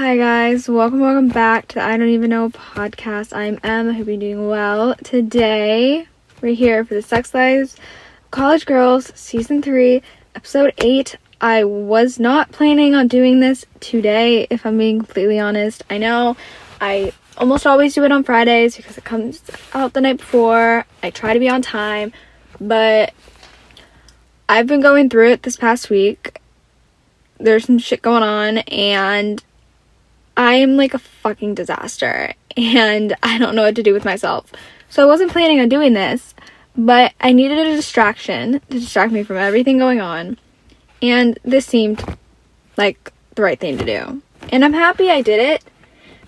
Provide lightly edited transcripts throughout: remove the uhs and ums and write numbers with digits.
Hi guys, welcome back to the I Don't Even Know podcast. I'm Em, I hope you're doing well. Today, we're here for the Sex Lives of College Girls, Season 3, Episode 8. I was not planning on doing this today, if I'm being completely honest. I know I almost always do it on Fridays because it comes out the night before. I try to be on time, but I've been going through it this past week. There's some shit going on, and I am like a fucking disaster, and I don't know what to do with myself. So I wasn't planning on doing this, but I needed a distraction to distract me from everything going on, and this seemed like the right thing to do. And I'm happy I did it,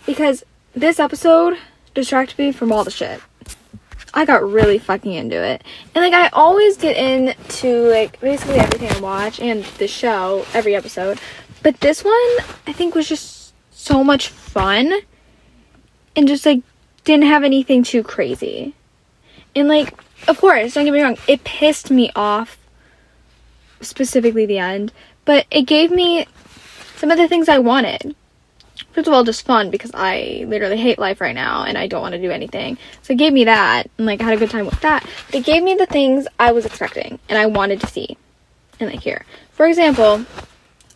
because this episode distracted me from all the shit. I got really fucking into it. And like, I always get into like basically everything I watch and the show, every episode, but this one I think was just so much fun and just like didn't have anything too crazy. And like, of course, don't get me wrong, it pissed me off, specifically the end, but it gave me some of the things I wanted. First of all, just fun, because I literally hate life right now and I don't want to do anything. So it gave me that, and like I had a good time with that. But it gave me the things I was expecting and I wanted to see and like hear. For example,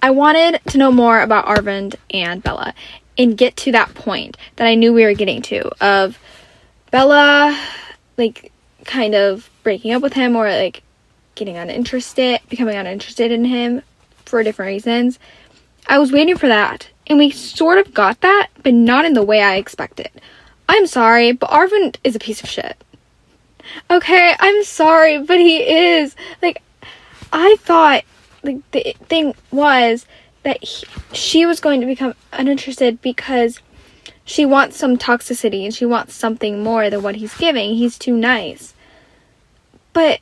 I wanted to know more about Arvind and Bella and get to that point that I knew we were getting to, of Bella like kind of breaking up with him, or like becoming uninterested in him for different reasons. I was waiting for that, and we sort of got that, but not in the way I expected. I'm sorry, but Arvind is a piece of shit. Okay, I'm sorry, but he is. Like, I thought like the thing was that she was going to become uninterested because she wants some toxicity and she wants something more than what he's giving. He's too nice. But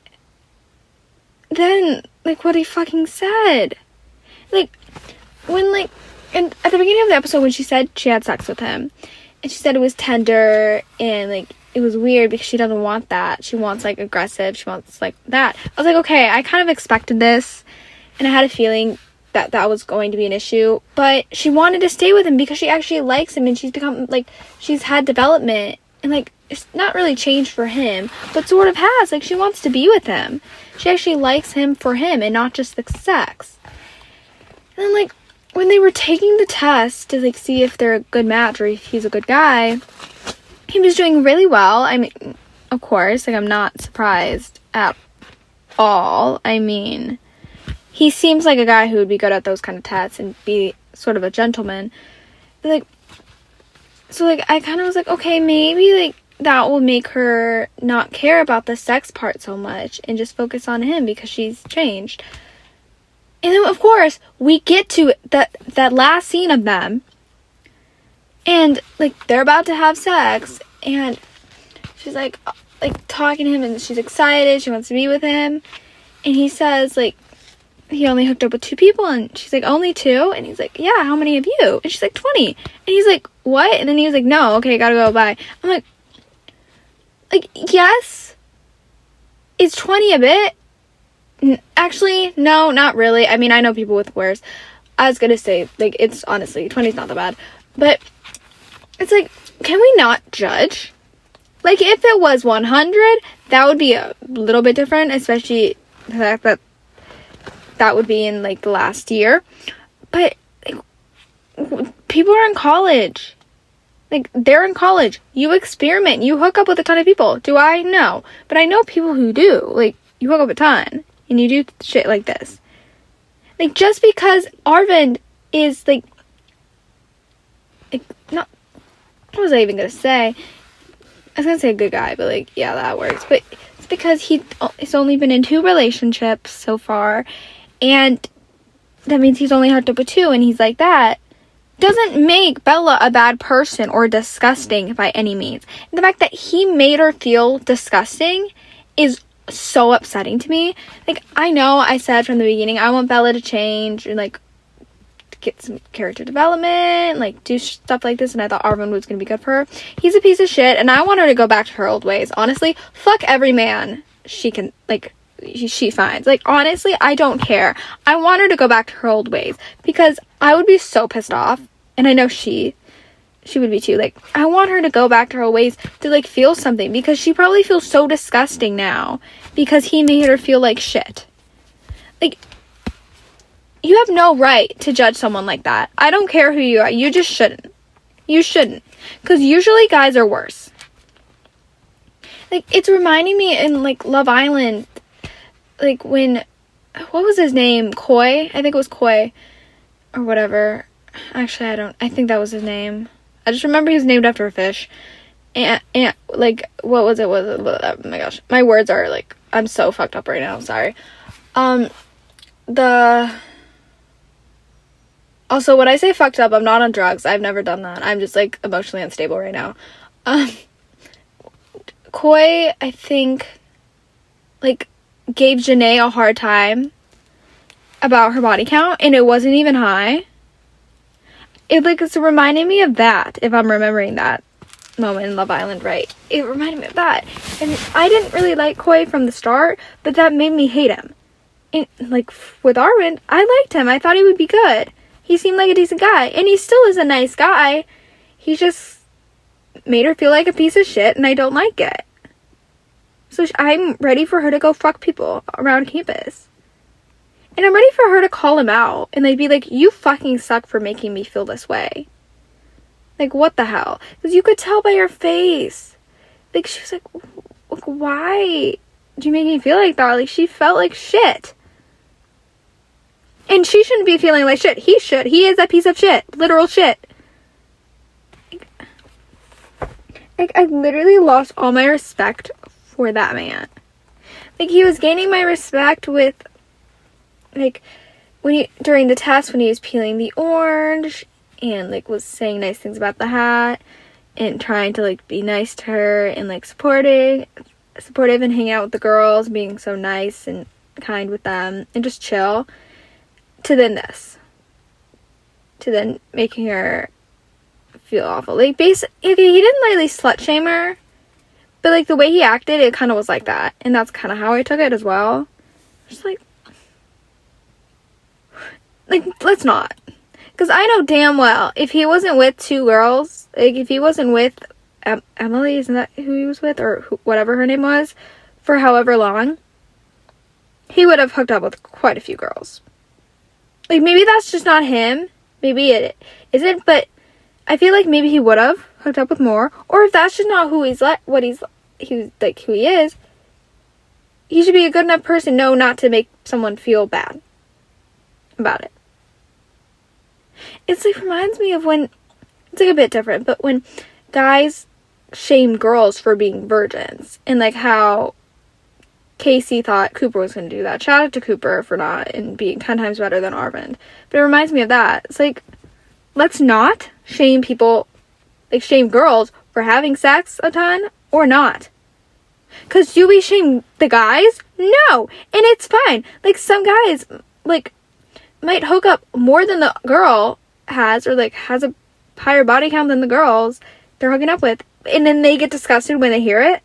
then, like, what he fucking said, like, when like, and at the beginning of the episode when she said she had sex with him and she said it was tender and like it was weird because she doesn't want that. She wants like aggressive, she wants like that. I was like, okay, I kind of expected this. And I had a feeling that that was going to be an issue. But she wanted to stay with him because she actually likes him. And she's become, like, she's had development. And, like, it's not really changed for him. But sort of has. Like, she wants to be with him. She actually likes him for him and not just the sex. And then, like, when they were taking the test to, like, see if they're a good match or if he's a good guy, he was doing really well. I mean, of course, like, I'm not surprised at all. I mean, he seems like a guy who would be good at those kind of tests and be sort of a gentleman. But like, so like, I kind of was like, okay, maybe like that will make her not care about the sex part so much and just focus on him because she's changed. And then of course we get to that last scene of them, and like they're about to have sex, and she's like talking to him, and she's excited, she wants to be with him, and he says like he only hooked up with 2 people, and she's like, only 2? And he's like, yeah, how many of you? And she's like, 20. And he's like, what? And then he was like, no, okay, gotta go, bye. I'm like, yes, is 20 a bit? Actually, no, not really. I mean, I know people with worse. I was gonna say, like, it's honestly, 20 is not that bad. But it's like, can we not judge? Like, if it was 100, that would be a little bit different, especially the fact that that would be in like the last year. But like, people are in college. Like, they're in college. You experiment. You hook up with a ton of people. Do I? No. But I know people who do. Like, you hook up a ton and you do shit like this. Like, just because Arvind is like not, what was I even gonna say? I was gonna say a good guy, but like, yeah, that works. But it's because he's only been in 2 relationships so far, and that means he's only hooked up with 2, and he's like that. Doesn't make Bella a bad person or disgusting by any means. And the fact that he made her feel disgusting is so upsetting to me. Like, I know I said from the beginning I want Bella to change and like get some character development, like do stuff like this, and I thought Arvind was gonna be good for her. He's a piece of shit, and I want her to go back to her old ways. Honestly, fuck every man she can, like, she finds. Like, honestly, I don't care. I want her to go back to her old ways, because I would be so pissed off And I know she would be too. Like, I want her to go back to her ways to, like, feel something, because she probably feels so disgusting now because he made her feel like shit. Like, you have no right to judge someone like that. I don't care who you are. You just shouldn't. You shouldn't. Because usually guys are worse. Like, it's reminding me in, like, Love Island, like, when, what was his name? Koi? I think it was Koi. Or whatever. Actually, I think that was his name. I just remember he was named after a fish. And like, what was it? Oh my gosh. My words are, like, I'm so fucked up right now. Sorry. Also, when I say fucked up, I'm not on drugs. I've never done that. I'm just, like, emotionally unstable right now. Koi, I think, like, gave Janae a hard time about her body count, and it wasn't even high. It's reminding me of that, if I'm remembering that moment in Love Island right. It reminded me of that. And I didn't really like Koi from the start, but that made me hate him. And, like, with Arvind, I liked him. I thought he would be good. He seemed like a decent guy, and he still is a nice guy. He just made her feel like a piece of shit, and I don't like it. So I'm ready for her to go fuck people around campus. And I'm ready for her to call him out, and they'd be like, you fucking suck for making me feel this way. Like, what the hell? Because you could tell by her face. Like, she was like, why do you make me feel like that? Like, she felt like shit. And she shouldn't be feeling like shit. He should. He is a piece of shit. Literal shit. Like, I literally lost all my respect for that man. Like, he was gaining my respect with, like, during the test, when he was peeling the orange, and, like, was saying nice things about the hat, and trying to, like, be nice to her, and, like, supportive, and hanging out with the girls, being so nice and kind with them, and just chill, to then this. To then making her feel awful. Like, basically, he didn't really slut shame her, but, like, the way he acted, it kind of was like that, and that's kind of how I took it as well. Just, like, let's not. Because I know damn well, if he wasn't with two girls, like, if he wasn't with Emily, isn't that who he was with, or whatever her name was, for however long, he would have hooked up with quite a few girls. Like, maybe that's just not him. Maybe it isn't, but I feel like maybe he would have hooked up with more. Or if that's just not who he's like, who he is, he should be a good enough person, not to make someone feel bad about it. It's like, reminds me of when, it's like a bit different, but when guys shame girls for being virgins, and like how Casey thought Cooper was going to do that. Shout out to Cooper for not, and being 10 times better than Arvind. But it reminds me of that. It's like, let's not shame people, like, shame girls for having sex a ton, or not. Because do we shame the guys? No! And it's fine. Like, some guys, like, might hook up more than the girl has, or, like, has a higher body count than the girls they're hooking up with, and then they get disgusted when they hear it.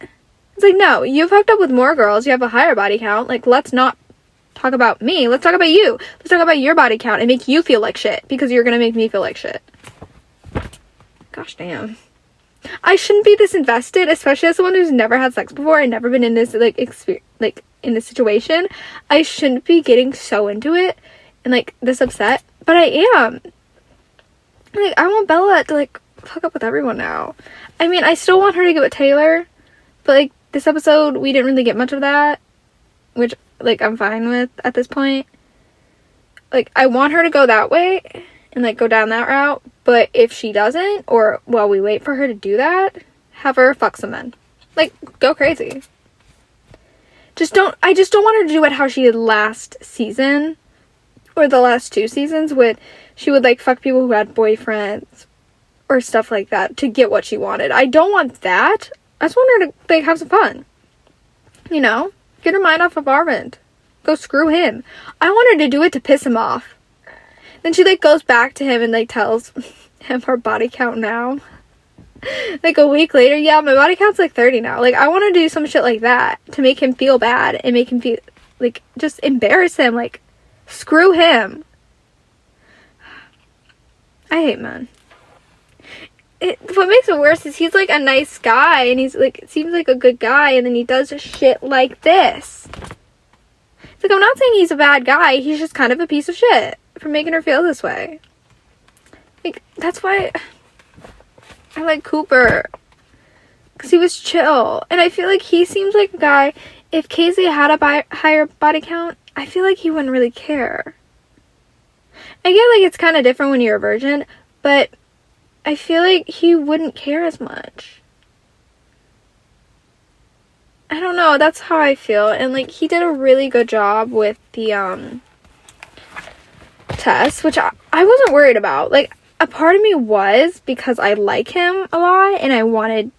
It's like, no, you've hooked up with more girls, you have a higher body count, like, let's not talk about me, let's talk about you. Let's talk about your body count and make you feel like shit, because you're gonna make me feel like shit. Gosh damn. I shouldn't be this invested, especially as someone who's never had sex before and never been in this, like, in this situation. I shouldn't be getting so into it and, like, this upset, but I am. Like, I want Bella to, like, hook up with everyone now. I mean, I still want her to get with Taylor, but, like, this episode, we didn't really get much of that, which, like, I'm fine with at this point. Like, I want her to go that way and, like, go down that route, but if she doesn't, or while we wait for her to do that, have her fuck some men. Like, go crazy. I just don't want her to do it how she did last season, or the last 2 seasons, when she would, like, fuck people who had boyfriends, or stuff like that, to get what she wanted. I don't want that. I just want her to, like, have some fun. You know? Get her mind off of Arvind. Go screw him. I want her to do it to piss him off. Then she, like, goes back to him and, like, tells him her body count now. Like, a week later, yeah, my body count's, like, 30 now. Like, I want to do some shit like that to make him feel bad and make him feel, like, just embarrass him. Like, screw him. I hate men. what makes it worse is he's, like, a nice guy, and he's, like, seems like a good guy, and then he does shit like this. It's like, I'm not saying he's a bad guy, he's just kind of a piece of shit for making her feel this way. Like, that's why I like Cooper. Because he was chill. And I feel like he seems like a guy, if Casey had a higher body count, I feel like he wouldn't really care. I get, like, it's kind of different when you're a virgin, but I feel like he wouldn't care as much. I don't know, that's how I feel. And, like, he did a really good job with the, test, which I wasn't worried about. Like, a part of me was, because I like him a lot, and I wanted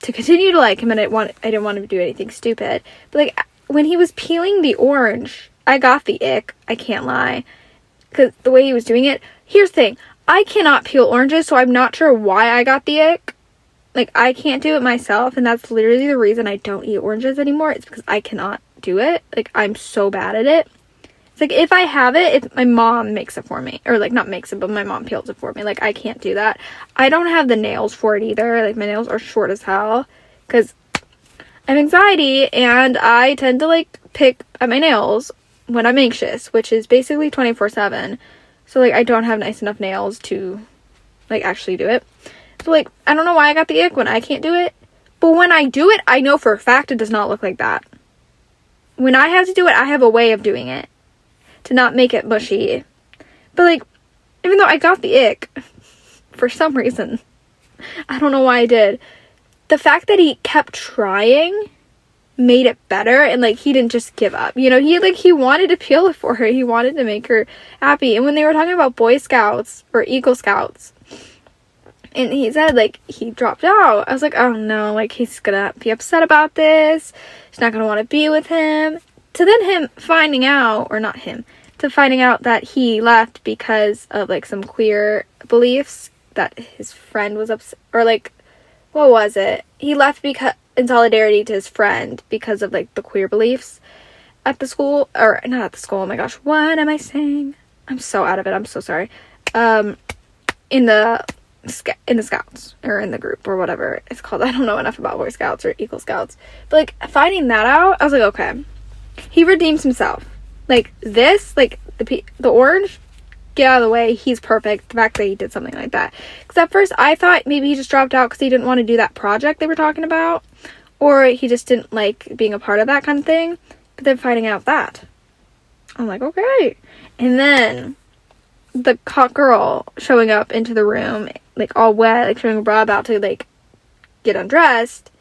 to continue to like him, and I didn't want him to do anything stupid. But, like, when he was peeling the orange, I got the ick, I can't lie. Because the way he was doing it, here's the thing, I cannot peel oranges, so I'm not sure why I got the ick. Like, I can't do it myself, and that's literally the reason I don't eat oranges anymore. It's because I cannot do it. Like, I'm so bad at it. It's like, if I have it, my mom makes it for me. Or, like, not makes it, but my mom peels it for me. Like, I can't do that. I don't have the nails for it either. Like, my nails are short as hell. Because I have anxiety, and I tend to, like, pick at my nails when I'm anxious, which is basically 24/7. So, like, I don't have nice enough nails to, like, actually do it. So, like, I don't know why I got the ick when I can't do it. But when I do it, I know for a fact it does not look like that. When I have to do it, I have a way of doing it to not make it mushy. But, like, even though I got the ick, for some reason, I don't know why I did, the fact that he kept trying made it better, and, like, he didn't just give up. You know, he wanted to peel it for her. He wanted to make her happy. And when they were talking about Boy Scouts, or Eagle Scouts, and he said, like, he dropped out, I was like, oh no, like, he's gonna be upset about this. She's not gonna want to be with him. To then him finding out, or not him, to finding out that he left because of, like, some queer beliefs, that his friend was upset, or, like, what was it? He left because in solidarity to his friend because of, like, the queer beliefs at the school, or not at the school, oh my gosh, what am I saying? I'm so out of it, I'm so sorry. In the Scouts, or in the group, or whatever it's called. I don't know enough about Boy Scouts or Eagle Scouts, but, like, finding that out, I was like, okay, he redeems himself. Like, this, like, the orange, get out of the way, he's perfect. The fact that he did something like that, because at first I thought maybe he just dropped out because he didn't want to do that project they were talking about, or he just didn't like being a part of that kind of thing. But then finding out that, I'm like, okay. And then the hot girl showing up into the room, like, all wet, like, showing her bra, about to, like, get undressed,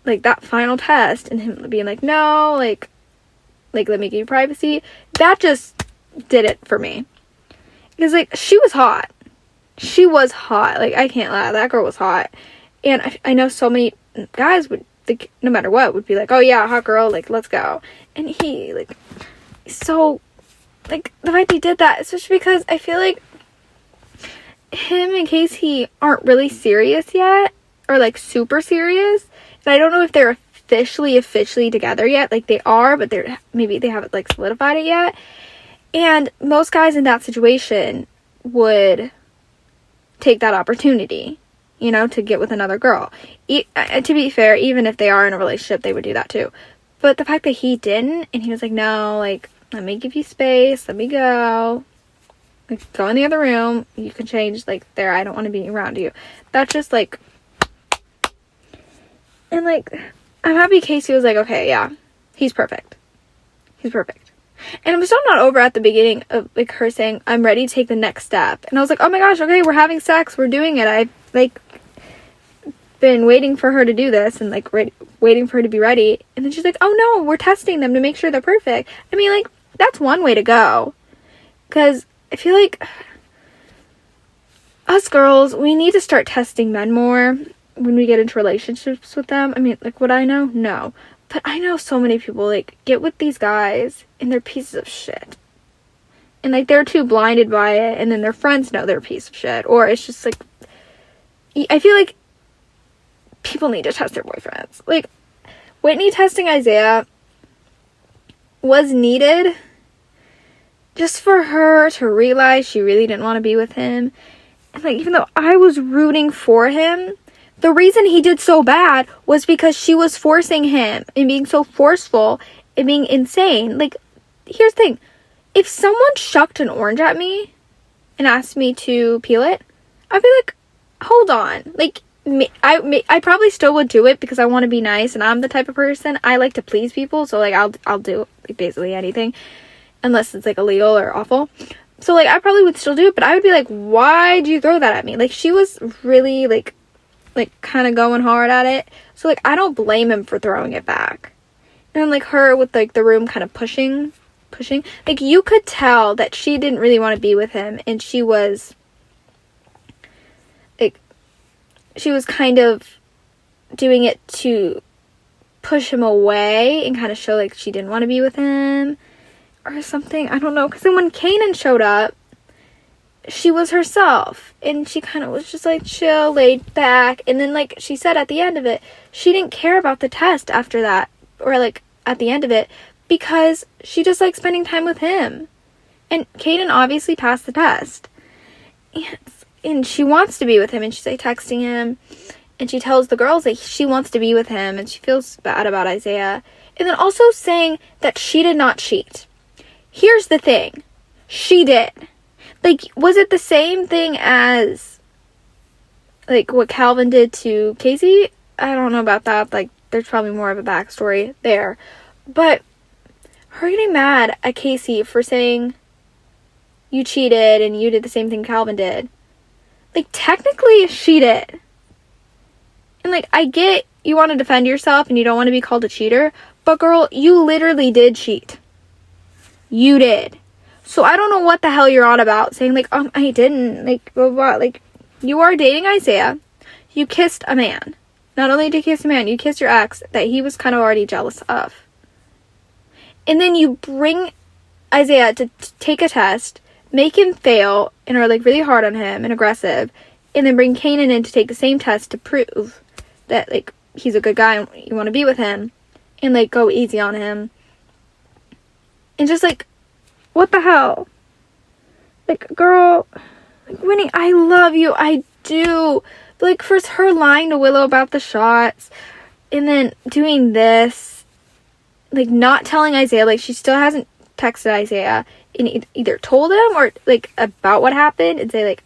like, that final test, and him being like, no, like, let me give you privacy, that just did it for me. Because, like, she was hot. She was hot. Like, I can't lie, that girl was hot. And I know so many guys would, like, no matter what, would be like, oh yeah, hot girl, like, let's go. And he, like, so, like, the fact he did that, especially because I feel like him and Casey aren't really serious yet, or, like, super serious. And I don't know if they're officially together yet. Like, they are, but maybe they haven't, like, solidified it yet. And most guys in that situation would take that opportunity, you know, to get with another girl. To be fair, even if they are in a relationship, they would do that too. But the fact that he didn't, and he was like, no, like, let me give you space, let me go, like, go in the other room, you can change, like, there, I don't want to be around you. That's just, like, and, like, I'm happy Casey was like, okay, yeah, he's perfect. He's perfect. And I'm still not over at the beginning of, like, her saying, I'm ready to take the next step. And I was like, oh my gosh, okay, we're having sex, we're doing it. I've, like, been waiting for her to do this, and, like, waiting for her to be ready. And then she's like, oh no, we're testing them to make sure they're perfect. I mean, like, that's one way to go. Because I feel like us girls, we need to start testing men more when we get into relationships with them. I mean, like, would I know? No. But I know so many people, like, get with these guys, and they're pieces of shit. And, like, they're too blinded by it, and then their friends know they're a piece of shit. Or it's just, like, I feel like people need to test their boyfriends. Like, Whitney testing Isaiah was needed just for her to realize she really didn't want to be with him. And, like, even though I was rooting for him, the reason he did so bad was because she was forcing him and being so forceful and being insane. Like, here's the thing. If someone shucked an orange at me and asked me to peel it, I'd be like, hold on. Like, I probably still would do it because I want to be nice, and I'm the type of person, I like to please people, so, like, I'll do, like, basically anything, unless it's, like, illegal or awful. So, like, I probably would still do it, but I would be like, why'd you throw that at me? Like, she was really, like, kind of going hard at it. So, like, I don't blame him for throwing it back. And, like, her with, like, the room kind of pushing. Like, you could tell that she didn't really want to be with him, and she was, like, she was kind of doing it to push him away and kind of show, like, she didn't want to be with him or something. I don't know. Because then when Kanan showed up, she was herself. And she kind of was just, like, chill, laid back. And then, like, she said at the end of it, she didn't care about the test after that. Or, like, at the end of it. Because she just liked spending time with him. And Kanan obviously passed the test. And she wants to be with him, and she's, like, texting him, and she tells the girls that she wants to be with him, and she feels bad about Isaiah. And then also saying that she did not cheat. Here's the thing. She did. Like, was it the same thing as, like, what Calvin did to Casey? I don't know about that. Like, there's probably more of a backstory there. But her getting mad at Casey for saying you cheated and you did the same thing Calvin did. Like, technically, she did. And, like, I get you want to defend yourself and you don't want to be called a cheater. But, girl, you literally did cheat. You did. So, I don't know what the hell you're on about. Saying, like, I didn't. Like, blah, blah, blah. Like, you are dating Isaiah. You kissed a man. Not only did you kiss a man, you kissed your ex that he was kind of already jealous of. And then you bring Isaiah to take a test, make him fail, and are, like, really hard on him and aggressive, and then bring Kanan in to take the same test to prove that, like, he's a good guy and you want to be with him, and, like, go easy on him. And just, like, what the hell? Like, girl, like, Winnie, I love you, I do. But, like, first her lying to Willow about the shots, and then doing this, like, not telling Isaiah, like, she still hasn't texted Isaiah, and either told him or, like, about what happened and say, like,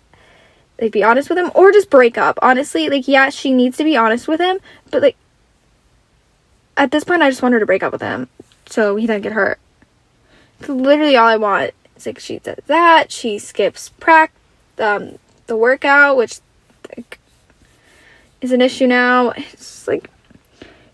be honest with him, or just break up. Honestly, like, yeah, she needs to be honest with him, but, like, at this point, I just want her to break up with him so he doesn't get hurt. It's literally all I want. It's like, she does that, she skips the workout, which, like, is an issue now. It's like,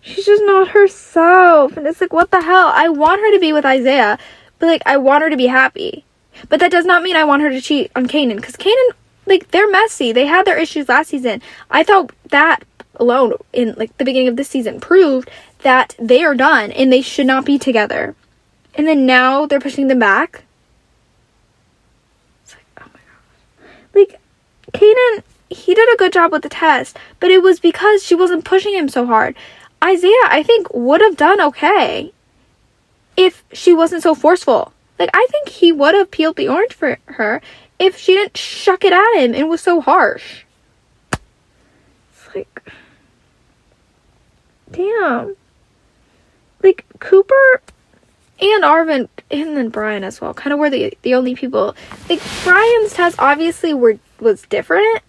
she's just not herself, and it's like, what the hell? I want her to be with Isaiah, but, like, I want her to be happy. But that does not mean I want her to cheat on Kanan, because Kanan, like, they're messy. They had their issues last season. I thought that alone in, like, the beginning of this season proved that they are done and they should not be together. And then now they're pushing them back. It's like, oh my gosh. Like, Kanan, he did a good job with the test, but it was because she wasn't pushing him so hard. Isaiah, I think, would have done okay if she wasn't so forceful. Like, I think he would have peeled the orange for her if she didn't shuck it at him and was so harsh. It's like, damn. Like, Cooper and Arvin, and then Brian as well, kind of were the only people. Like, Brian's test obviously was different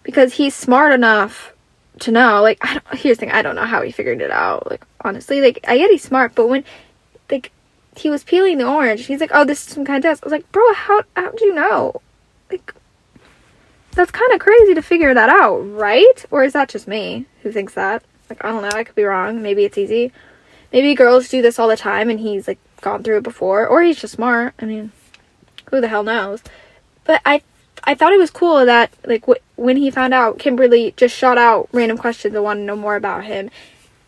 because he's smart enough to know. Like, here's the thing, I don't know how he figured it out. Like, honestly, like, I get he's smart, but when, like, he was peeling the orange, he's like, oh, this is some kind of test. I was like, bro, how do you know? Like, that's kind of crazy to figure that out, right? Or is that just me who thinks that? Like, I don't know, I could be wrong. Maybe it's easy. Maybe girls do this all the time and he's, like, gone through it before. Or he's just smart. I mean, who the hell knows? But I thought it was cool that, like, when he found out, Kimberly just shot out random questions and wanted to know more about him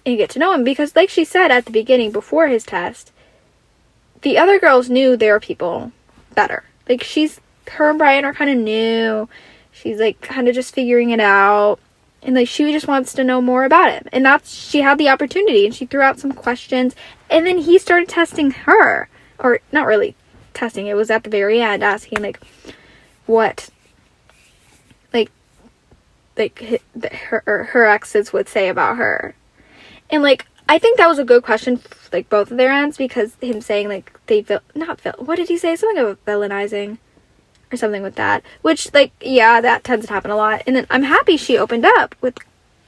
and get to know him. Because, like she said at the beginning, before his test, the other girls knew their people better. Like, her and Brian are kind of new. She's, like, kind of just figuring it out. And, like, she just wants to know more about him. And she had the opportunity. And she threw out some questions. And then he started testing her. Or, not really testing. It was at the very end, asking, like, what like her exes would say about her. And like, I think that was a good question for, like, both of their ends, because him saying like what did he say, something about villainizing or something with that, which, like, yeah, that tends to happen a lot. And then I'm happy she opened up with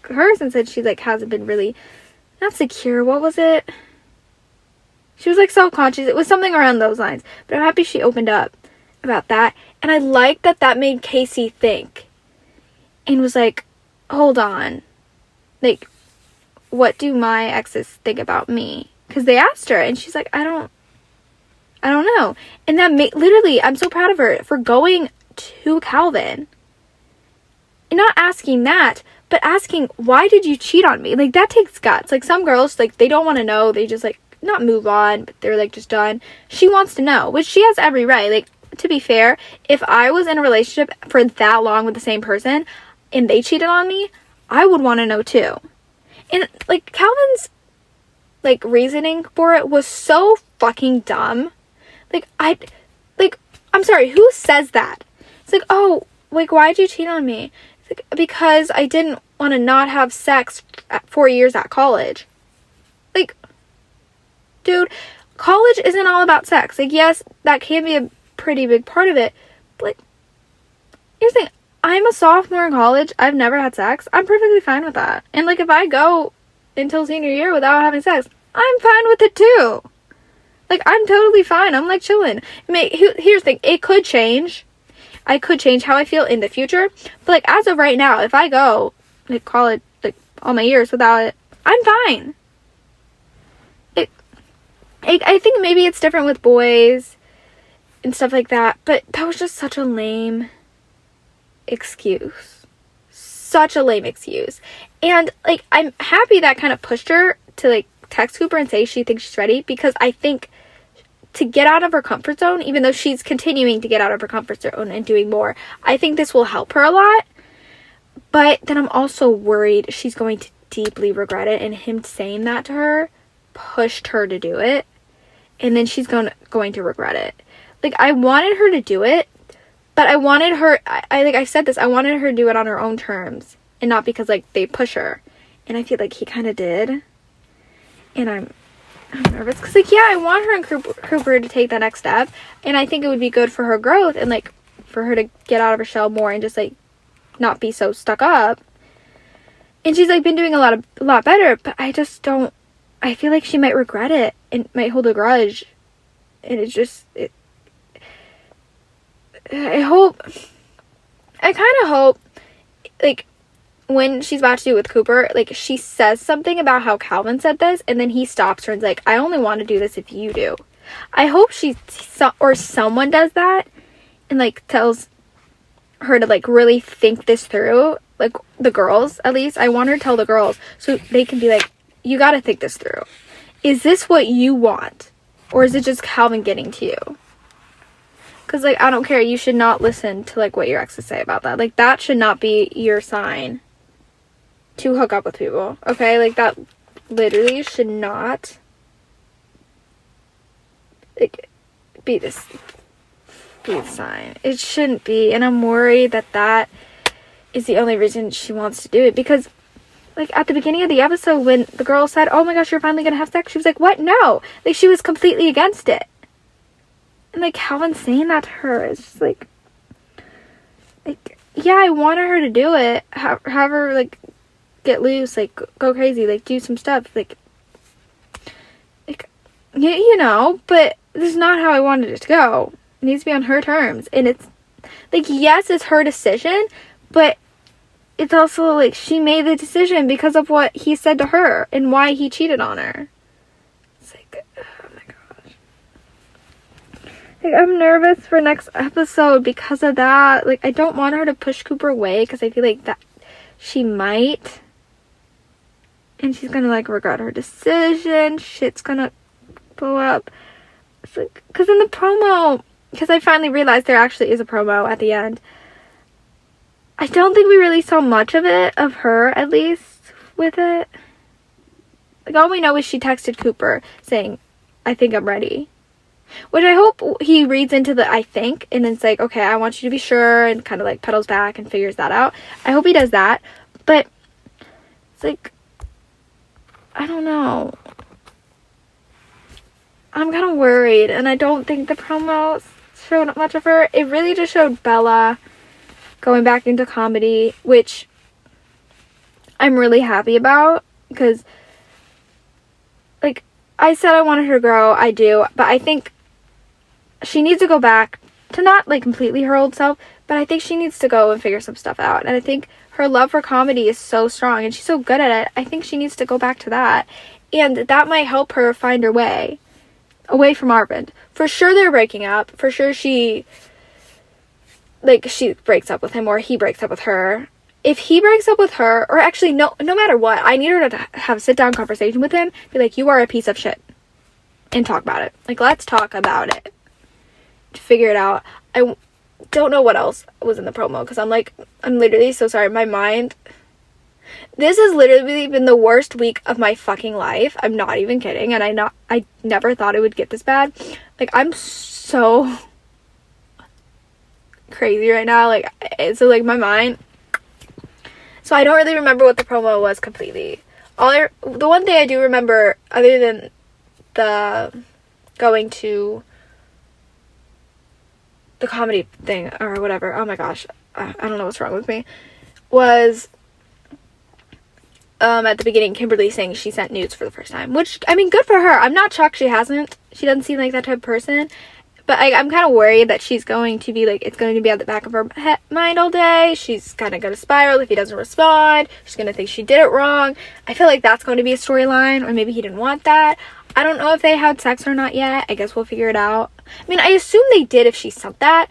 hers and said she like hasn't been really, not secure, what was it, she was like self-conscious, it was something around those lines, but I'm happy she opened up about that. And I like that made Casey think and was like, hold on, like, what do my exes think about me? Because they asked her and she's like, I don't know. And that literally, I'm so proud of her for going to Calvin and not asking that, but asking, why did you cheat on me? Like, that takes guts. Like, some girls, like, they don't want to know. They just, like, not move on, but they're, like, just done. She wants to know, which she has every right. Like, to be fair, if I was in a relationship for that long with the same person and they cheated on me, I would want to know, too. And, like, Calvin's, like, reasoning for it was so fucking dumb. Like, I'm sorry, who says that? It's like, oh, like, why'd you cheat on me? Like, because I didn't want to not have sex at 4 years at college. Like, dude, college isn't all about sex. Like, yes, that can be a pretty big part of it. But, like, here's the thing. I'm a sophomore in college. I've never had sex. I'm perfectly fine with that. And, like, if I go until senior year without having sex, I'm fine with it, too. Like, I'm totally fine. I'm, like, chilling. Here's the thing. It could change. I could change how I feel in the future, but, like, as of right now, if I go, like, college, like, all my years without it, I'm fine. I think maybe it's different with boys and stuff like that, but that was just such a lame excuse. Such a lame excuse. And, like, I'm happy that kind of pushed her to, like, text Cooper and say she thinks she's ready, because I think to get out of her comfort zone, even though she's continuing to get out of her comfort zone and doing more, I think this will help her a lot. But then I'm also worried she's going to deeply regret it, and him saying that to her pushed her to do it, and then she's going to regret it. Like, I wanted her to do it, but I wanted her, I said this, I wanted her to do it on her own terms, and not because, like, they push her. And I feel like he kind of did. And I'm nervous, because, like, yeah, I want her and Cooper to take the next step, and I think it would be good for her growth, and, like, for her to get out of her shell more and just, like, not be so stuck up. And she's, like, been doing a lot better, but I just don't, I feel like she might regret it and might hold a grudge, and it's just, I kind of hope, like, when she's about to do it with Cooper, like, she says something about how Calvin said this, and then he stops her and's like, I only want to do this if you do. I hope or someone does that and, like, tells her to, like, really think this through. Like, the girls, at least. I want her to tell the girls so they can be like, you gotta think this through. Is this what you want? Or is it just Calvin getting to you? Because, like, I don't care. You should not listen to, like, what your exes say about that. Like, that should not be your sign to hook up with people, okay? Like, that literally should not, like, be the sign. It shouldn't be, and I'm worried that is the only reason she wants to do it, because, like, at the beginning of the episode, when the girl said, oh my gosh, you're finally gonna have sex, she was like, what? No! Like, she was completely against it. And, like, Calvin saying that to her is just, like, yeah, I wanted her to do it, have her, like, get loose, like, go crazy, like, do some stuff, like, you know, but this is not how I wanted it to go. It needs to be on her terms, and it's, like, yes, it's her decision, but it's also, like, she made the decision because of what he said to her, and why he cheated on her. It's like, oh my gosh. Like, I'm nervous for next episode because of that. Like, I don't want her to push Cooper away, because I feel like that she might, and she's gonna, like, regret her decision. Shit's gonna blow up. It's like, because in the promo, because I finally realized there actually is a promo at the end, I don't think we really saw much of it, of her at least, with it. Like, all we know is she texted Cooper saying, I think I'm ready. Which I hope he reads into the I think, and it's like, okay, I want you to be sure, and kind of like pedals back and figures that out. I hope he does that. But it's like, I don't know. I'm kind of worried, and I don't think the promo showed much of her. It really just showed Bella going back into comedy, which I'm really happy about, because, like, I said I wanted her to grow, I do, but I think she needs to go back to not, like, completely her old self, but I think she needs to go and figure some stuff out, and I think her love for comedy is so strong, and she's so good at it. I think she needs to go back to that, and that might help her find her way away from Arvind. For sure they're breaking up. For sure she breaks up with him, or he breaks up with her. If he breaks up with her, or actually no matter what, I need her to have a sit-down conversation with him, be like, you are a piece of shit, and talk about it. Like, let's talk about it. To figure it out. I don't know what else was in the promo, because I'm literally so sorry. My mind, this has literally been the worst week of my fucking life. I'm not even kidding. And I never thought it would get this bad. Like, I'm so crazy right now. Like, so, like, my mind. So I don't really remember what the promo was completely. The one thing I do remember, other than the going to the comedy thing or whatever, oh my gosh, I don't know what's wrong with me, was at the beginning, Kimberly saying she sent nudes for the first time, which, I mean, good for her. I'm not shocked she hasn't. She doesn't seem like that type of person, but I'm kind of worried that she's going to be like, it's going to be at the back of her mind all day. She's kind of going to spiral if he doesn't respond. She's going to think she did it wrong. I feel like that's going to be a storyline, or maybe he didn't want that. I don't know if they had sex or not yet. I guess we'll figure it out. I mean, I assume they did if she sent that,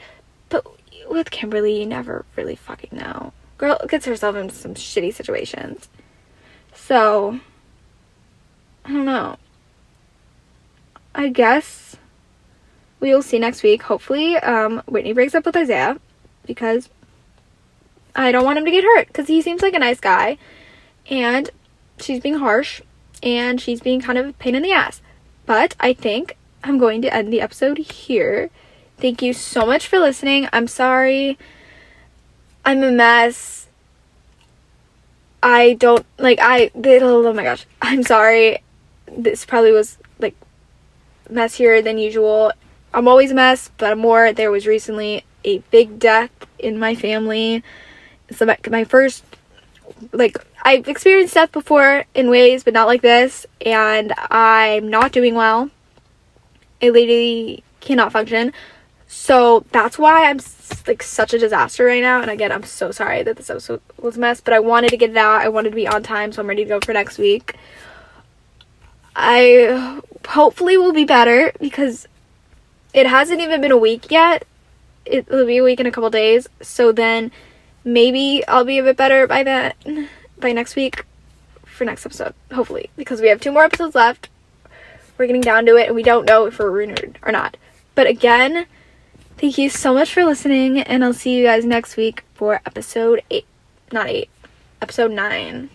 but with Kimberly, you never really fucking know. Girl gets herself into some shitty situations. So, I don't know. I guess we will see next week. Hopefully, Whitney breaks up with Isaiah, because I don't want him to get hurt, because he seems like a nice guy, and she's being harsh, and she's being kind of a pain in the ass. But I think I'm going to end the episode here. Thank you so much for listening. I'm sorry. I'm a mess. Oh my gosh. I'm sorry. This probably was, like, messier than usual. I'm always a mess, but I'm more. There was recently a big death in my family. So my first, like, I've experienced death before in ways, but not like this, and I'm not doing well. I literally cannot function. So that's why I'm, like, such a disaster right now. And again, I'm so sorry that this episode was a mess, but I wanted to get it out. I wanted to be on time, so I'm ready to go for next week. I hopefully will be better, because it hasn't even been a week yet. It'll be a week in a couple days. So then maybe I'll be a bit better by next week for next episode, hopefully, because we have 2 more episodes left. We're getting down to it, and we don't know if we're renewed or not. But again, thank you so much for listening, and I'll see you guys next week for episode 9.